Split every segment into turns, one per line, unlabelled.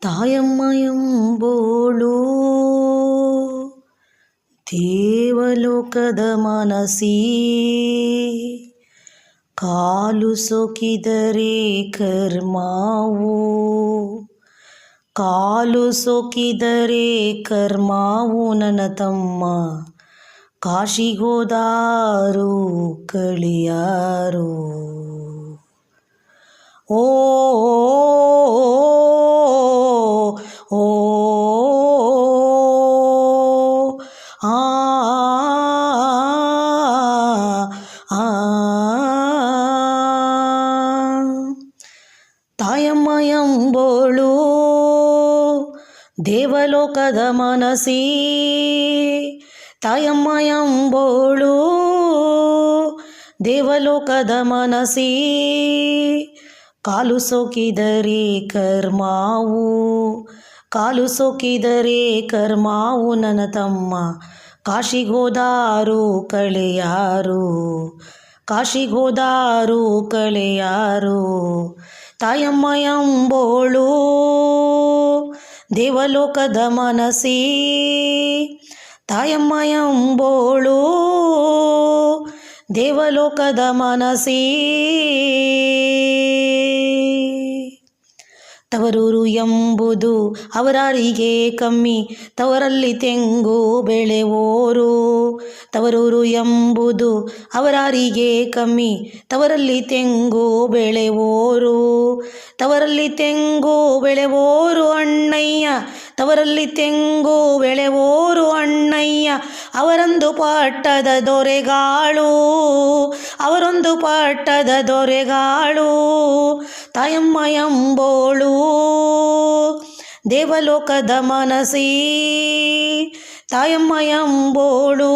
ತಾಯಮ್ಮ ಎಂಬೋಳು ದೇವಲೋಕದ ಮನಸಿ, ಕಾಲು ಸೋಕಿದರೆ ಕರ್ಮಾವು, ಕಾಲು ಸೋಕಿದರೆ ಕರ್ಮಾವು. ನನ್ನ ತಮ್ಮ ಕಾಶಿಗೋದಾರು ಕಳಿಯಾರು. ಓ ಓ ಆ ತಾಯಮ್ಮ ಎಂಬೋಳು ದೇವಲೋಕದ ಮನಸಿ, ತಾಯಮ್ಮ ಎಂಬೋಳು ದೇವಲೋಕದ ಮನಸಿ, ಕಾಲು ಸೋಕಿದರೆ ಕರ್ಮಾವು, ಕಾಲು ಸೋಕಿದರೆ ಕರ್ಮಾವು. ನನ್ನ ತಮ್ಮ ಕಾಶಿಗೋದಾರು ಕಳೆಯಾರು, ಕಾಶಿಗೋದಾರು ಕಳೆಯಾರು. ತಾಯಮ್ಮ ಎಂಬೋಳು ದೇವಲೋಕದ ಮನಸಿ, ತಾಯಮ್ಮ ಎಂಬೋಳು ದೇವಲೋಕದ ಮನಸಿ. ತವರೂರು ಎಂಬುದು ಅವರಾರಿಗೆ ಕಮ್ಮಿ, ತವರಲ್ಲಿ ತೆಂಗು ಬೆಳೆವೋರು. ತವರೂರು ಎಂಬುದು ಅವರಾರಿಗೆ ಕಮ್ಮಿ, ತವರಲ್ಲಿ ತೆಂಗು ಬೆಳೆವೋರು. ತವರಲ್ಲಿ ತೆಂಗು ಬೆಳೆವೋರು ಅಣ್ಣಯ್ಯ, ತವರಲ್ಲಿ ತೆಂಗು ಬೆಳೆವೋರು ಅಣ್ಣಯ್ಯ. ಅವರೊಂದು ಪಟ್ಟದ ದೊರೆಗಾಳು, ಅವರೊಂದು ಪಟ್ಟದ ದೊರೆಗಾಳು. ತಾಯಮ್ಮ ಎಂಬೋಳು ದೇವಲೋಕದ ಮನಸಿ, ತಾಯಮ್ಮ ಎಂಬೋಳು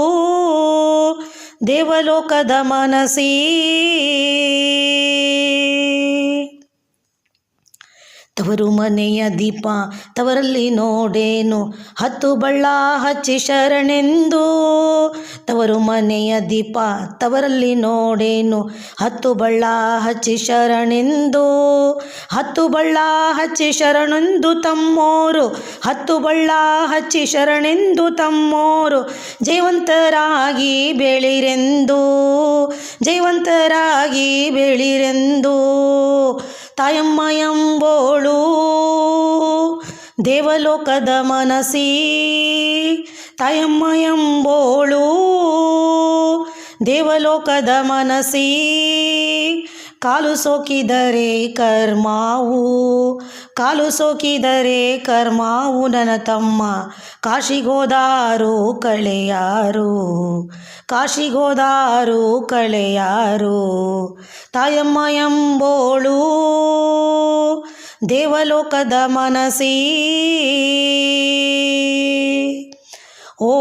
ದೇವಲೋಕದ ಮನಸಿ. ತವರು ಮನೆಯ ದೀಪ ತವರಲ್ಲಿ ನೋಡೇನು, 10 ಬಳ್ಳ ಹಚ್ಚಿ ಶರಣೆಂದು. ತವರು ಮನೆಯ ದೀಪ ತವರಲ್ಲಿ ನೋಡೇನು, 10 ಬಳ್ಳ ಹಚ್ಚಿ ಶರಣೆಂದು. 10 ಬಳ್ಳ ಹಚ್ಚಿ ಶರಣೆಂದು ತಮ್ಮೋರು, 10 ಬಳ್ಳ ಹಚ್ಚಿ ಶರಣೆಂದು ತಮ್ಮೋರು. ಜಯವಂತರಾಗಿ ಬೆಳಿರೆಂದು, ಜಯವಂತರಾಗಿ ಬೆಳಿರೆಂದು. ತಾಯಮ್ಮ ಎಂಬೋಳು ದೇವಲೋಕದ ಮನಸಿ, ತಾಯಮ್ಮ ಎಂಬೋಳು ದೇವಲೋಕದ ಮನಸಿ. ಕಾಲು ಸೋಕಿದರೆ ಕರ್ಮಾವು, ಕಾಲು ಸೋಕಿದರೆ ಕರ್ಮಾವು. ನನ್ನ ತಮ್ಮ ಕಾಶಿಗೋದಾರು ಕಳೆಯಾರು, ಕಾಶಿಗೋದಾರು ಕಳೆಯಾರು. ತಾಯಮ್ಮ ಎಂಬೋಳು ದೇವಲೋಕದ ಮನಸಿ. ಓ